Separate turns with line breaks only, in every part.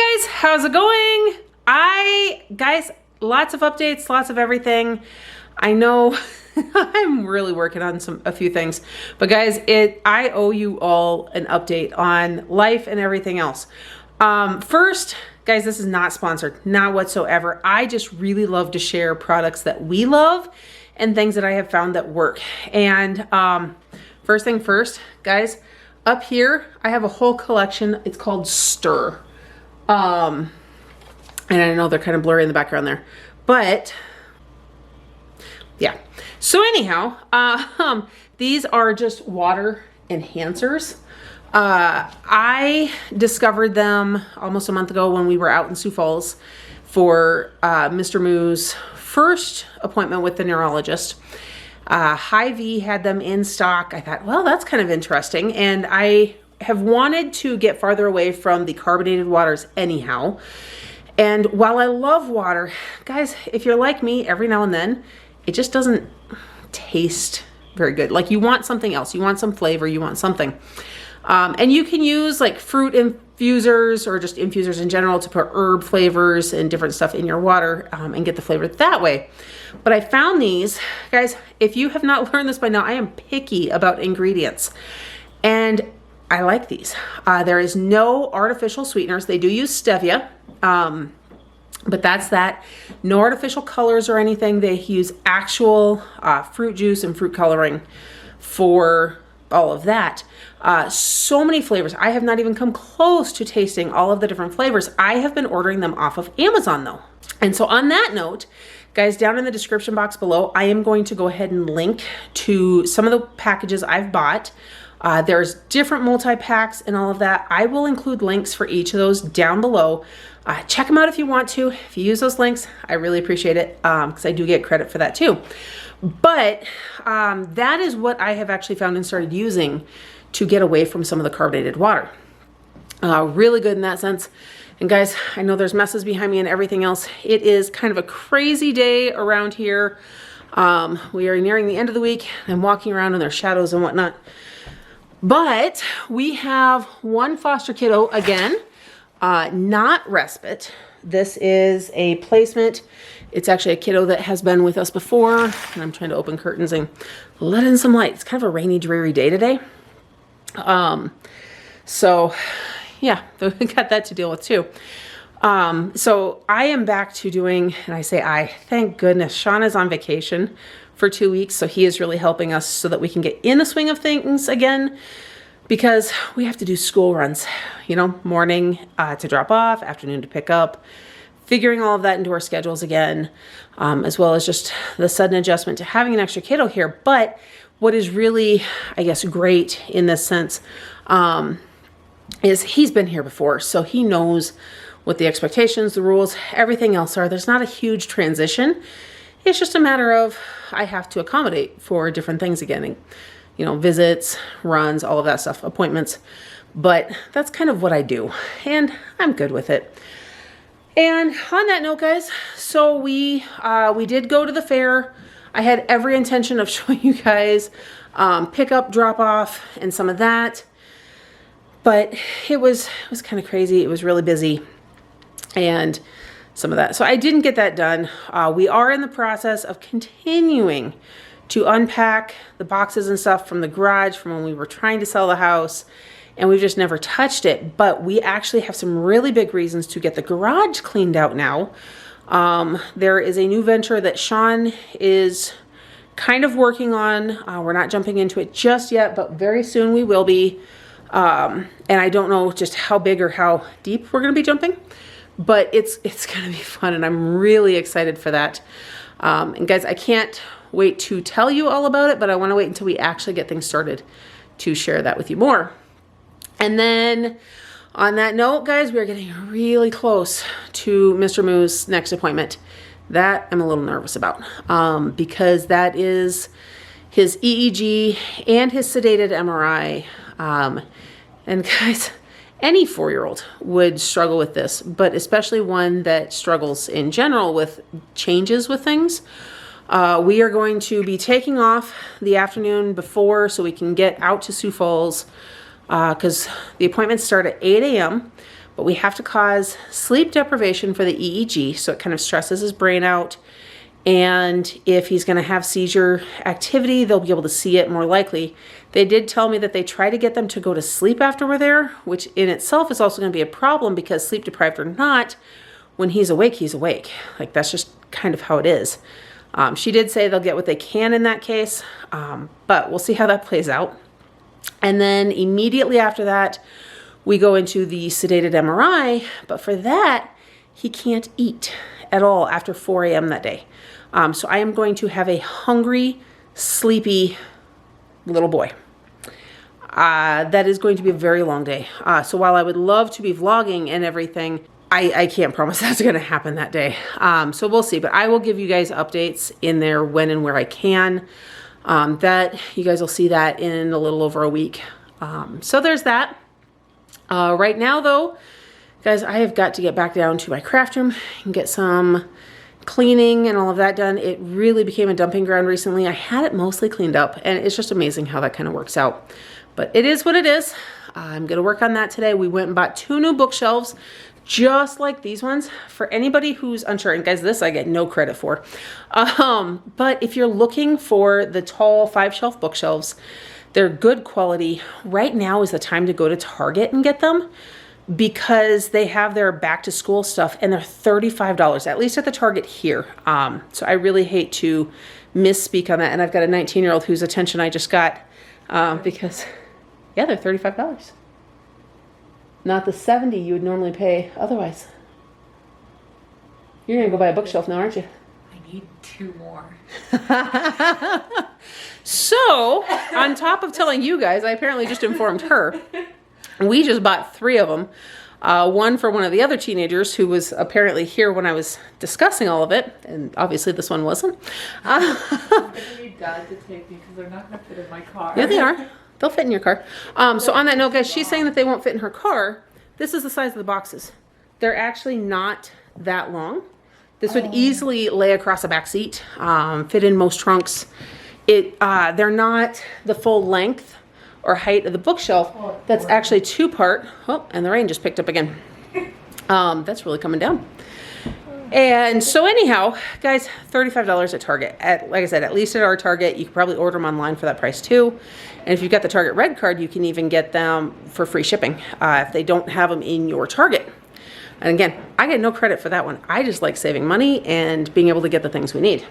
guys, how's it going? Guys, lots of updates, lots of everything. I know I'm really working on a few things, but guys, I owe you all an update on life and everything else. First, guys, this is not sponsored, not whatsoever. I just really love to share products that we love and things that I have found that work. And first thing first, guys, up here, I have a whole collection. It's called Stur. And I know they're kind of blurry in the background there, but yeah. So anyhow, these are just water enhancers. I discovered them almost a month ago when we were out in Sioux Falls for Mr. Moo's first appointment with the neurologist. Hy-Vee had them in stock. I thought, well, that's kind of interesting. And I have wanted to get farther away from the carbonated waters anyhow. And while I love water, guys, if you're like me, every now and then, it just doesn't taste very good. Like you want something else. You want some flavor. You want something. And you can use like fruit infusers or just infusers in general to put herb flavors and different stuff in your water and get the flavor that way. But I found these, guys, if you have not learned this by now, I am picky about ingredients. And I like these. There is no artificial sweeteners. They do use stevia, but that's that. No artificial colors or anything. They use actual fruit juice and fruit coloring for all of that. So many flavors. I have not even come close to tasting all of the different flavors. I have been ordering them off of Amazon though. And so on that note, guys, down in the description box below, I am going to go ahead and link to some of the packages I've bought. There's different multi-packs and all of that. I will include links for each of those down below. Check them out if you want to. If you use those links, I really appreciate it because I do get credit for that too. But that is what I have actually found and started using to get away from some of the carbonated water. Really good in that sense. And guys, I know there's messes behind me and everything else. It is kind of a crazy day around here. We are nearing the end of the week. I'm walking around in their shadows and whatnot. But we have one foster kiddo again, not respite. This is a placement. It's actually a kiddo that has been with us before. And I'm trying to open curtains and let in some light. It's kind of a rainy, dreary day today. So yeah, we got that to deal with too. So I am back to doing, and I say thank goodness, Shawn is on vacation for 2 weeks. So he is really helping us so that we can get in the swing of things again, because we have to do school runs, you know, morning to drop off, afternoon to pick up, figuring all of that into our schedules again, as well as just the sudden adjustment to having an extra kiddo here. But what is really, I guess, great in this sense, is he's been here before. So he knows what the expectations, the rules, everything else are. There's not a huge transition. It's just a matter of I have to accommodate for different things again. And, you know, visits, runs, all of that stuff, appointments. But that's kind of what I do. And I'm good with it. And on that note, guys, so we did go to the fair. I had every intention of showing you guys pick up, drop off, and some of that. But it was kind of crazy. It was really busy. And some of that. So I didn't get that done. We are in the process of continuing to unpack the boxes and stuff from the garage from when we were trying to sell the house, and we've just never touched it. But we actually have some really big reasons to get the garage cleaned out now. There is a new venture that Shawn is kind of working on. We're not jumping into it just yet, but very soon we will be. And I don't know just how big or how deep we're going to be jumping. But it's going to be fun, and I'm really excited for that. And guys, I can't wait to tell you all about it, but I want to wait until we actually get things started to share that with you more. And then on that note, guys, we are getting really close to Mr. Moo's next appointment. That I'm a little nervous about because that is his EEG and his sedated MRI. And guys, any 4-year-old would struggle with this, but especially one that struggles in general with changes with things. We are going to be taking off the afternoon before so we can get out to Sioux Falls because the appointments start at 8 a.m. but we have to cause sleep deprivation for the EEG, so it kind of stresses his brain out. And if he's going to have seizure activity, they'll be able to see it more likely. They did tell me that they try to get them to go to sleep after we're there, which in itself is also going to be a problem because sleep deprived or not, when he's awake, he's awake. Like, that's just kind of how it is. She did say they'll get what they can in that case, but we'll see how that plays out. And then immediately after that, we go into the sedated MRI, but for that, he can't eat at all after 4 a.m. that day. So I am going to have a hungry, sleepy little boy. That is going to be a very long day. So while I would love to be vlogging and everything, I can't promise that's going to happen that day. So we'll see, but I will give you guys updates in there when and where I can. That you guys will see that in a little over a week. So there's that. Right now though, guys, I have got to get back down to my craft room and get some cleaning and all of that done. It really became a dumping ground recently. I had it mostly cleaned up, and it's just amazing how that kind of works out. But it is what it is. I'm going to work on that today. We went and bought 2 new bookshelves, just like these ones. For anybody who's unsure, and guys, this I get no credit for. But if you're looking for the tall 5-shelf bookshelves, they're good quality. Right now is the time to go to Target and get them, because they have their back to school stuff and they're $35, at least at the Target here. So I really hate to misspeak on that. And I've got a 19-year-old whose attention I just got because, yeah, they're $35. Not the $70 you would normally pay otherwise. You're gonna go buy a bookshelf now, aren't you?
I need 2 more.
So, on top of telling you guys, I apparently just informed her. We just bought 3 of them. One for one of the other teenagers who was apparently here when I was discussing all of it, and obviously this one wasn't.
I'm going to need Dad to take me because they're not going to fit in my car.
Yeah, they are. They'll fit in your car. So on that note, guys, she's saying that they won't fit in her car. This is the size of the boxes. They're actually not that long. This would easily lay across a back seat, fit in most trunks. They're not the full length or height of the bookshelf. That's actually 2-part. Oh, and the rain just picked up again. That's really coming down. And so anyhow, guys, $35 at Target. Like I said, at least at our Target. You can probably order them online for that price too. And if you've got the Target Red card, you can even get them for free shipping if they don't have them in your Target. And again, I get no credit for that one. I just like saving money and being able to get the things we need.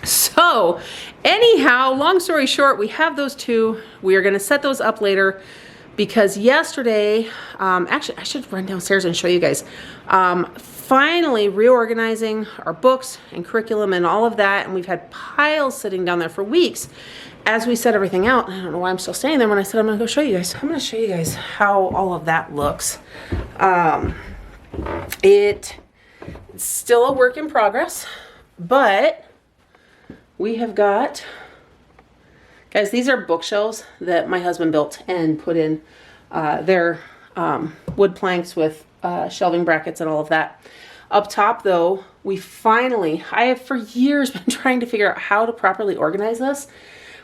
So anyhow, long story short, we have those 2. We are going to set those up later because yesterday, actually I should run downstairs and show you guys, finally reorganizing our books and curriculum and all of that. And we've had piles sitting down there for weeks as we set everything out. I don't know why I'm still staying there when I said I'm going to go show you guys. I'm going to show you guys how all of that looks. It's still a work in progress, but we have got, guys, these are bookshelves that my husband built and put in. They're wood planks with shelving brackets and all of that. Up top though, I have for years been trying to figure out how to properly organize this,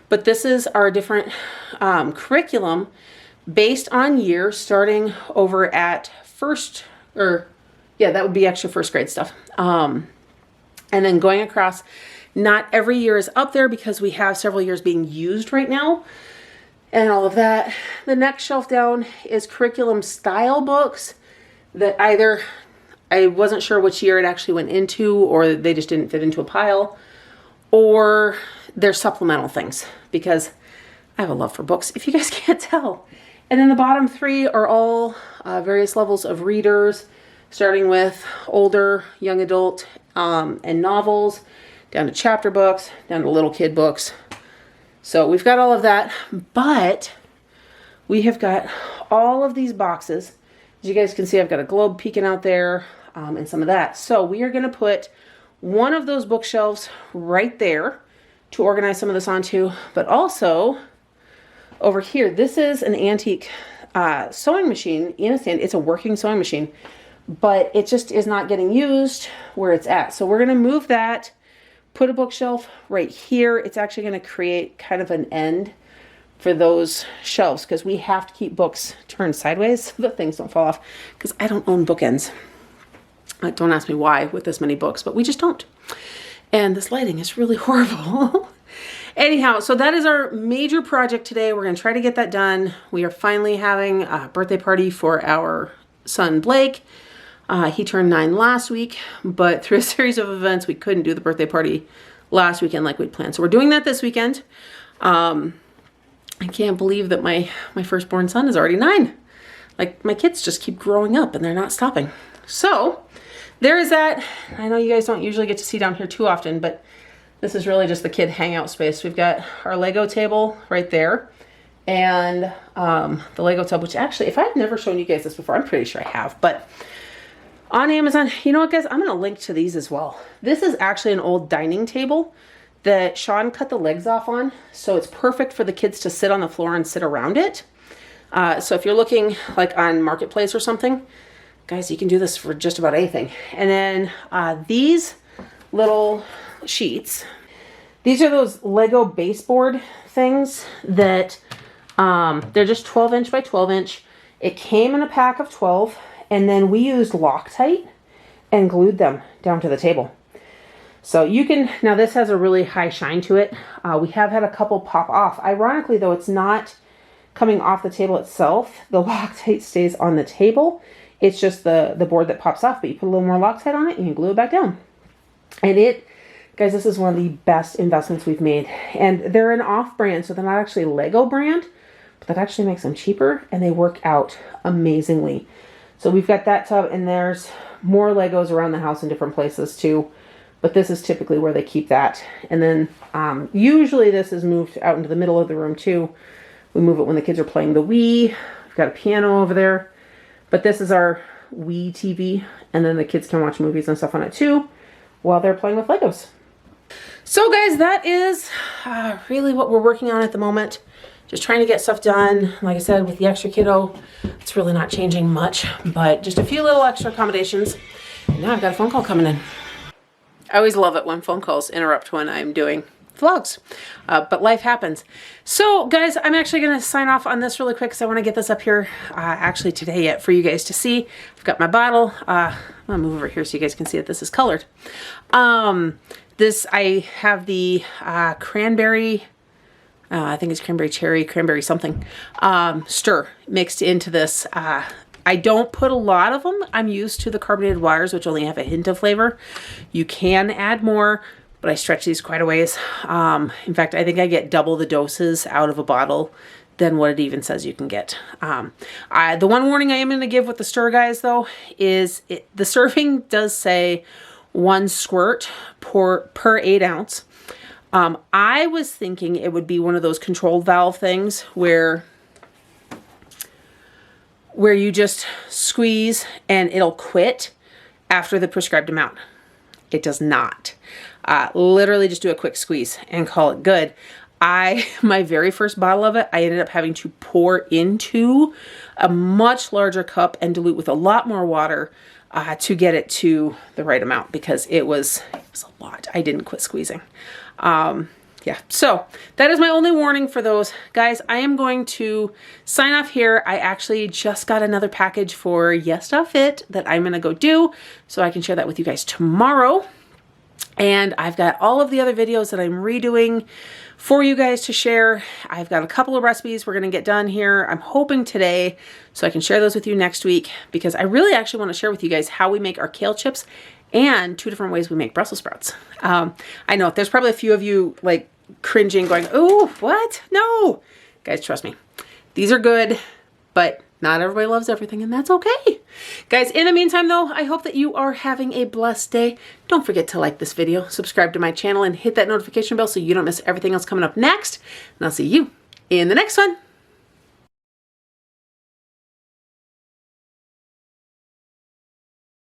but this is our different curriculum based on year, starting over at that would be extra 1st grade stuff. And then going across. Not every year is up there because we have several years being used right now and all of that. The next shelf down is curriculum style books that either I wasn't sure which year it actually went into, or they just didn't fit into a pile, or they're supplemental things because I have a love for books, if you guys can't tell. And then the bottom 3 are all various levels of readers, starting with older, young adult, and novels, down to chapter books, down to little kid books. So we've got all of that, but we have got all of these boxes. As you guys can see, I've got a globe peeking out there and some of that. So we are going to put one of those bookshelves right there to organize some of this onto, but also over here, this is an antique sewing machine in a stand. It's a working sewing machine, but it just is not getting used where it's at. So we're going to move that, put a bookshelf right here. It's actually going to create kind of an end for those shelves because we have to keep books turned sideways so that things don't fall off because I don't own bookends. Don't ask me why with this many books, but we just don't. And this lighting is really horrible. Anyhow, so that is our major project today. We're going to try to get that done. We are finally having a birthday party for our son, Blake. He turned 9 last week, but through a series of events, we couldn't do the birthday party last weekend like we'd planned. So we're doing that this weekend. I can't believe that my firstborn son is already 9. Like, my kids just keep growing up and they're not stopping. So there is that. I know you guys don't usually get to see down here too often, but this is really just the kid hangout space. We've got our Lego table right there and the Lego tub, which actually, if I've never shown you guys this before, I'm pretty sure I have, but on Amazon, you know what guys, I'm going to link to these as well. This is actually an old dining table that Shawn cut the legs off on. So it's perfect for the kids to sit on the floor and sit around it. So if you're looking like on Marketplace or something, guys, you can do this for just about anything. And then these little sheets, these are those Lego baseboard things that they're just 12-inch by 12-inch. It came in a pack of 12, and then we used Loctite and glued them down to the table. So you can, now this has a really high shine to it. We have had a couple pop off. Ironically though, it's not coming off the table itself. The Loctite stays on the table. It's just the board that pops off, but you put a little more Loctite on it and you glue it back down. And it, guys, this is one of the best investments we've made. And they're an off-brand, so they're not actually Lego brand, but that actually makes them cheaper and they work out amazingly. So we've got that tub and there's more Legos around the house in different places too. But this is typically where they keep that. And then usually this is moved out into the middle of the room too. We move it when the kids are playing the Wii. We've got a piano over there. But this is our Wii TV. And then the kids can watch movies and stuff on it too while they're playing with Legos. So guys, that is really what we're working on at the moment. Just trying to get stuff done. Like I said, with the extra kiddo, it's really not changing much. But just a few little extra accommodations. And now I've got a phone call coming in. I always love it when phone calls interrupt when I'm doing vlogs, but life happens. So guys, I'm actually going to sign off on this really quick because I want to get this up here actually today yet for you guys to see. I've got my bottle. I'm going to move over here so you guys can see that this is colored. I have the cranberry, I think it's cranberry cherry, cranberry something, Stur mixed into this. I don't put a lot of them. I'm used to the carbonated waters, which only have a hint of flavor. You can add more, but I stretch these quite a ways. In fact, I think I get double the doses out of a bottle than what it even says you can get. The one warning I am going to give with the Stur, guys, though, is the serving does say 1 squirt per 8 ounce. I was thinking it would be one of those controlled valve things where you just squeeze and it'll quit after the prescribed amount. It does not. Literally just do a quick squeeze and call it good. My very first bottle of it, I ended up having to pour into a much larger cup and dilute with a lot more water to get it to the right amount because it was a lot. I didn't quit squeezing. Yeah, so that is my only warning for those. Guys, I am going to sign off here. I actually just got another package for Yes Fit that I'm going to go do, so I can share that with you guys tomorrow. And I've got all of the other videos that I'm redoing for you guys to share. I've got a couple of recipes we're going to get done here. I'm hoping today, so I can share those with you next week, because I really actually want to share with you guys how we make our kale chips and 2 different ways we make Brussels sprouts. I know there's probably a few of you like cringing going, oh, what? No. Guys, trust me. These are good, but not everybody loves everything, and that's okay. Guys, in the meantime, though, I hope that you are having a blessed day. Don't forget to like this video, subscribe to my channel, and hit that notification bell so you don't miss everything else coming up next. And I'll see you in the next one.